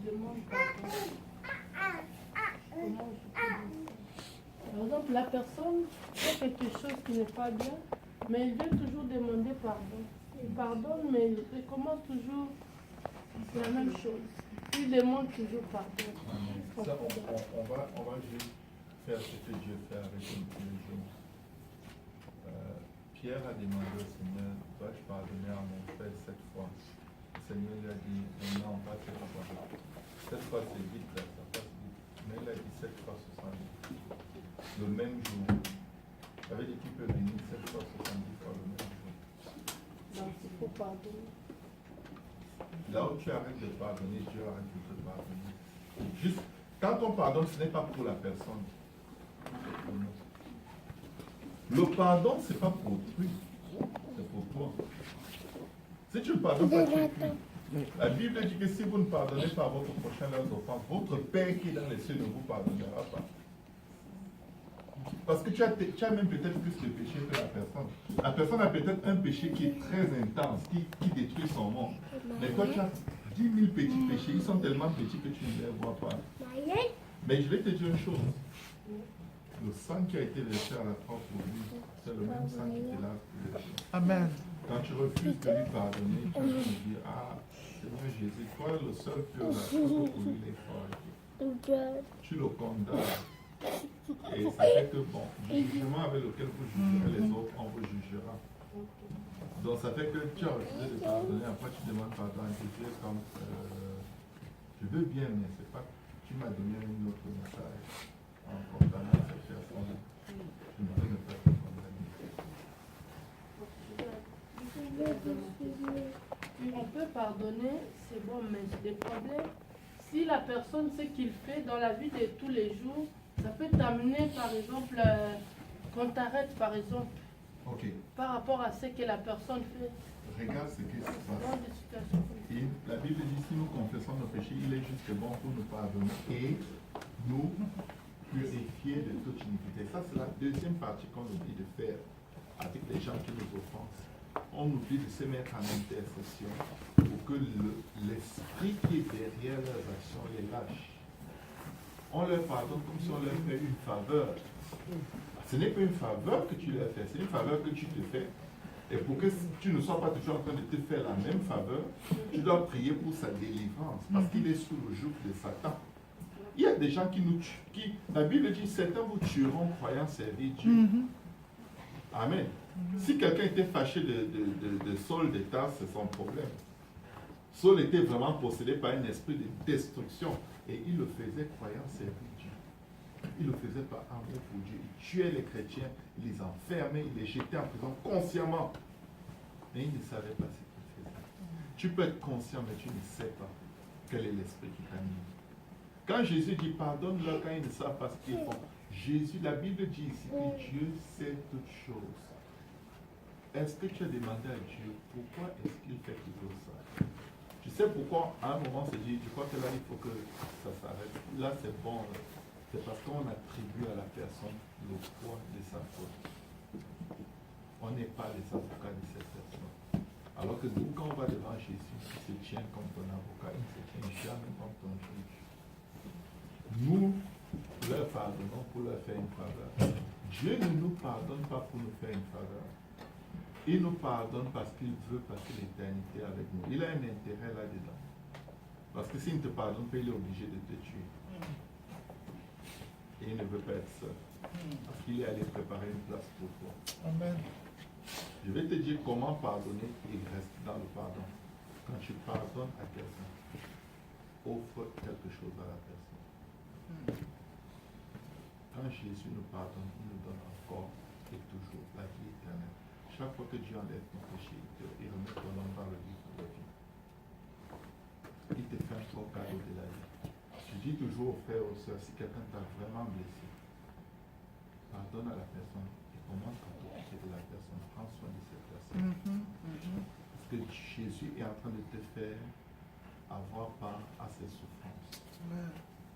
demande pardon, comment je peux dire ça? Par exemple, la personne fait quelque chose qui n'est pas bien, mais il veut toujours demander pardon. Il pardonne, mais il commence toujours la même chose. Il demande toujours pardon. Ça, on va juste faire ce que Dieu fait avec nous tous les jours. Pierre a demandé au Seigneur, dois-je pardonner à mon frère 7 fois? Le Seigneur lui a dit, non, pas 7 fois. 7 fois c'est vite, là, ça passe vite. Mais il a dit 7 fois 70. Le même jour. Ça veut dire qu'il peut venir 7 fois 70 fois le même jour. Donc il faut pardonner. Là où tu arrêtes de pardonner, Dieu arrête de te pardonner. Juste, quand on pardonne, ce n'est pas pour la personne. C'est pour nous. Le pardon, ce n'est pas pour autrui. C'est pour toi. Si tu ne pardonnes pas, tu es cuit. La Bible dit que si vous ne pardonnez pas à votre prochain leurs offenses, votre Père qui est dans les cieux ne vous pardonnera pas. Parce que tu as même peut-être plus de péché que la personne. La personne a peut-être un péché qui est très intense, qui détruit son monde. Mais toi, tu as 10 000 petits péchés. Ils sont tellement petits que tu ne les vois pas. Mais je vais te dire une chose. Le sang qui a été versé à la croix pour lui, c'est le même sang qui te lave tous les jours. Amen. Quand tu refuses de lui pardonner, tu vas te dire, ah, Seigneur Jésus, toi le seul qui a la faute pour lui les forts. Tu le condamnes. Et ça fait que, bon, le jugement avec lequel vous jugerez les autres, on vous jugera. Donc ça fait que tu as refusé de pardonner, après tu demandes pardon à Jésus comme, je veux bien, mais c'est pas, tu m'as donné un autre message en condamnant cette personne. Je ne veux pas te condamner. On peut pardonner, c'est bon, mais j'ai des problèmes. Si la personne sait qu'il fait dans la vie de tous les jours, ça peut t'amener, par exemple, qu'on t'arrête, par exemple, par rapport à ce que la personne fait. Regarde ce qui se passe. Et la Bible dit, si nous confessons nos péchés, il est juste bon pour nous pardonner et nous purifier de toute iniquité. Ça, c'est la deuxième partie qu'on oublie de faire avec les gens qui nous offensent. On oublie de se mettre en intercession pour que l'esprit qui est derrière leurs actions les lâche. On leur pardonne comme si on leur fait une faveur. Ce n'est pas une faveur que tu leur fais, c'est une faveur que tu te fais. Et pour que tu ne sois pas toujours en train de te faire la même faveur, tu dois prier pour sa délivrance, parce qu'il est sous le joug de Satan. Il y a des gens qui nous tuent, la Bible dit, certains vous tueront croyant servir Dieu. Amen. Si quelqu'un était fâché de Saul de Tarse, c'est son problème. Saul était vraiment possédé par un esprit de destruction et il le faisait croyant servir Dieu. Il le faisait par amour pour Dieu. Il tuait les chrétiens, il les enfermait, il les jetait en prison consciemment. Mais il ne savait pas ce qu'il faisait. Tu peux être conscient, mais tu ne sais pas quel est l'esprit qui t'anime. Quand Jésus dit pardonne-leur quand ils ne savent pas ce qu'ils font, Jésus, la Bible dit ici que Dieu sait toutes choses. Est-ce que tu as demandé à Dieu pourquoi est-ce qu'il fait toujours ça? Tu sais pourquoi à un moment c'est dit, je crois que là il faut que ça s'arrête. Là c'est bon, c'est parce qu'on attribue à la personne le poids de sa faute. On n'est pas les avocats de cette personne. Alors que nous, quand on va devant Jésus, il se tient comme ton avocat, il ne se tient jamais comme ton juge. Nous leur pardonnons pour leur faire une faveur. Dieu ne nous pardonne pas pour nous faire une faveur. Il nous pardonne parce qu'il veut passer l'éternité avec nous. Il a un intérêt là-dedans. Parce que s'il ne te pardonne pas, il est obligé de te tuer. Et il ne veut pas être seul. Parce qu'il est allé préparer une place pour toi. Amen. Je vais te dire comment pardonner et rester dans le pardon. Quand tu pardonnes à quelqu'un, offre quelque chose à la personne. Quand Jésus nous pardonne, il nous donne encore et toujours la vie éternelle. Chaque fois que Dieu enlève ton péché, il remet ton nom dans le livre de la vie. Il te fait un gros cadeau de la vie. Je dis toujours aux frères et aux sœurs, si quelqu'un t'a vraiment blessé, pardonne à la personne et commence à t'occuper de la personne. Prends soin de cette personne. Parce que Jésus est en train de te faire avoir part à ses souffrances.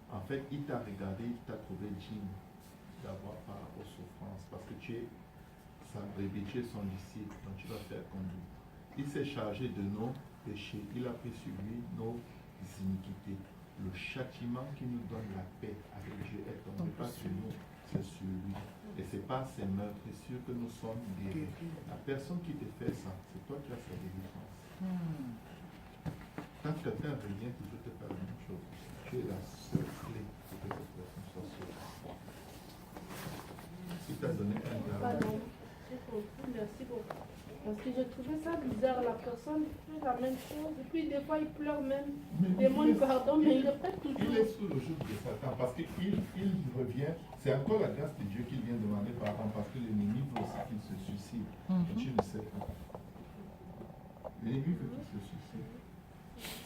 En fait, il t'a regardé, il t'a trouvé digne d'avoir part aux souffrances parce que tu es sa brebis, tu es son disciple, donc tu vas faire conduire. Il s'est chargé de nos péchés, il a pris sur lui nos iniquités. le châtiment qui nous donne la paix avec Dieu est tombé pas sur nous, c'est sur lui. Et ce n'est pas ses meurtrissures que nous sommes guéris. La personne qui te fait ça, c'est toi qui as sa délivrance. Quand quelqu'un revient toujours te faire la même chose, tu es la seule clé pour que cette personne soit sauvée. Il t'a donné un garde. J'ai compris, merci beaucoup. Parce que j'ai trouvé ça bizarre, la personne fait la même chose, et puis des fois il pleure même, demande pardon, mais il répète toujours. Il est sous le joug de Satan, parce qu'il revient, c'est encore la grâce de Dieu qu'il vient demander pardon, parce que l'ennemi veut aussi qu'il se suicide, et tu ne sais pas. L'ennemi veut qu'il se suicide.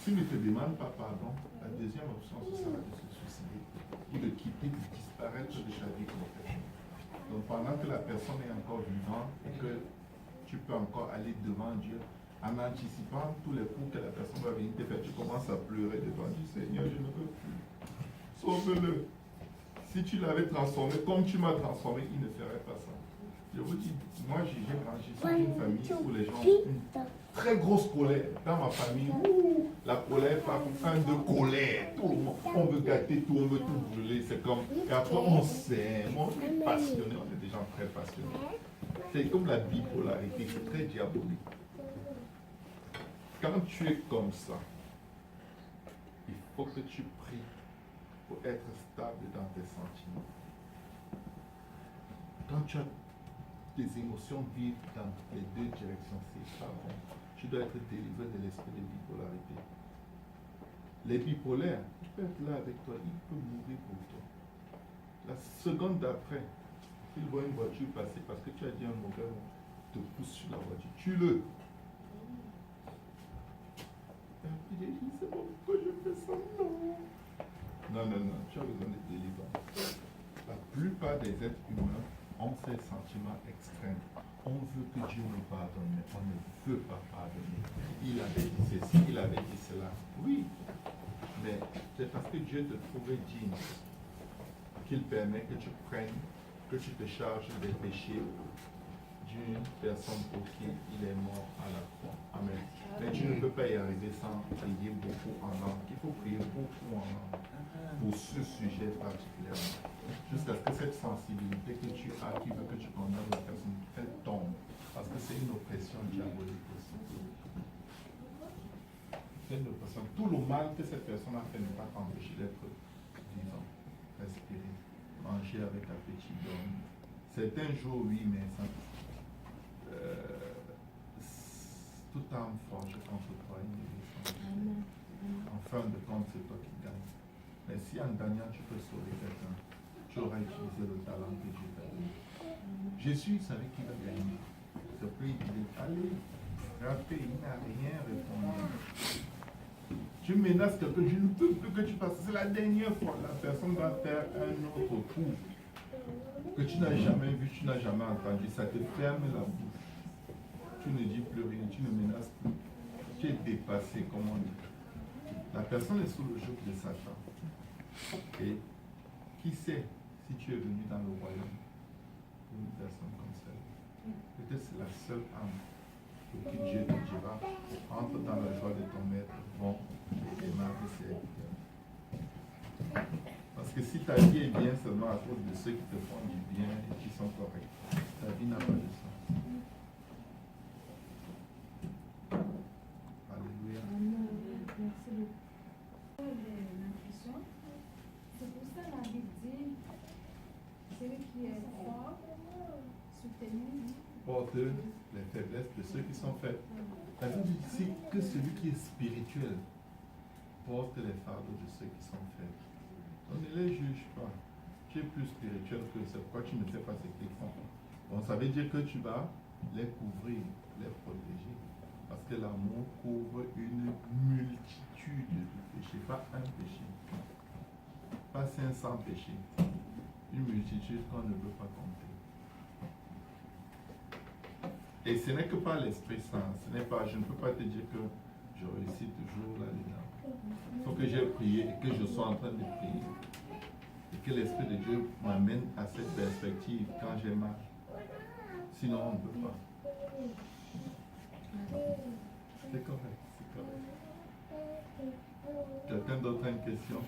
S'il ne te demande pas pardon, la deuxième option, ce sera de se suicider, ou de quitter, de disparaître de ta vie complètement. Donc pendant que la personne est encore vivante, et que tu peux encore aller devant Dieu en anticipant tous les coups que la personne va venir te faire. Tu commences à pleurer devant Dieu. Seigneur, je ne peux plus. Sauve-le. Si tu l'avais transformé comme tu m'as transformé, il ne ferait pas ça. Je vous dis, moi j'ai grandi dans une famille où les gens ont une très grosse colère. Dans ma famille, la colère par fin de colère. Tout le monde, on veut gâter tout, on veut tout brûler. C'est comme, et après on s'aime, on est passionné, on est des gens très passionnés. C'est comme la bipolarité, c'est très diabolique. Quand tu es comme ça, il faut que tu pries pour être stable dans tes sentiments. Quand tu as des émotions vives dans les deux directions, c'est pas bon. Tu dois être délivré de l'esprit de bipolarité. Les bipolaires, il peut être là avec toi, il peut mourir pour toi. La seconde d'après, s'il voit une voiture passer parce que tu as dit un mauvais mot, te pousse sur la voiture, tue-le. Il dit, c'est bon, pourquoi je fais ça? Non, tu as besoin de délivrance. La plupart des êtres humains ont ces sentiments extrêmes. On veut que Dieu nous pardonne, mais on ne veut pas pardonner. Il avait dit ceci, il avait dit cela. Oui, mais c'est parce que Dieu te trouvait digne qu'il permet que tu prennes, que tu te charges des péchés d'une personne pour qui il est mort à la croix. Amen. Mais tu ne peux pas y arriver sans prier beaucoup en langue. Il faut prier beaucoup en langue pour ce sujet particulièrement. Jusqu'à ce que cette sensibilité que tu as, qui veut que tu condamnes la personne, elle tombe. Parce que c'est une oppression diabolique aussi. C'est une oppression. Tout le mal que cette personne a fait ne va pas t'empêcher d'être vivant, respirer, manger avec appétit, dormir. Certains jours, oui, mais ça. Toute âme forgée contre toi, en fin de compte, c'est toi qui gagne. Mais si en gagnant, tu peux sauver quelqu'un, tu auras utilisé le talent que Dieu t'a donné. Jésus savait qu'il va gagner. Ce prix, il dit, allez, rappelez, il n'a rien répondu. Tu menaces quelqu'un, je ne peux plus que tu fasses. C'est la dernière fois. La personne va faire un autre coup que tu n'as jamais vu, tu n'as jamais entendu. Ça te ferme la bouche. Tu ne dis plus rien, tu ne menaces plus. Tu es dépassé, comme on dit. La personne est sous le joug de Satan. Et qui sait si tu es venu dans le royaume pour une personne comme celle. Peut-être c'est la seule âme pour qui Dieu te dira, entre dans la joie de ton maître, bon et aimable serviteur. Parce que si ta vie est bien seulement à cause de ceux qui te font du bien et qui sont corrects, ta vie n'a pas de sens. Alléluia. Merci beaucoup. C'est pour ça la Bible dit, celui qui est fort, soutenu, porte les faiblesses de ceux qui sont faibles. La Bible dit que celui qui est spirituel porte les fardeaux de ceux qui sont faibles. On ne les juge pas. Tu es plus spirituel que c'est pourquoi tu ne fais pas ce qu'ils font. Bon, ça veut dire que tu vas les couvrir, les protéger. Parce que l'amour couvre une multitude de péchés, pas un péché. Pas 500 péchés. Une multitude qu'on ne peut pas compter. Et ce n'est que par l'Esprit Saint. Ce n'est pas, je ne peux pas te dire que je réussis toujours là-dedans. Il faut que j'ai prié et que je sois en train de prier. Et que l'Esprit de Dieu m'amène à cette perspective quand j'ai mal. Sinon, on ne peut pas. C'est correct, c'est correct. Quelqu'un d'autre a une question? question.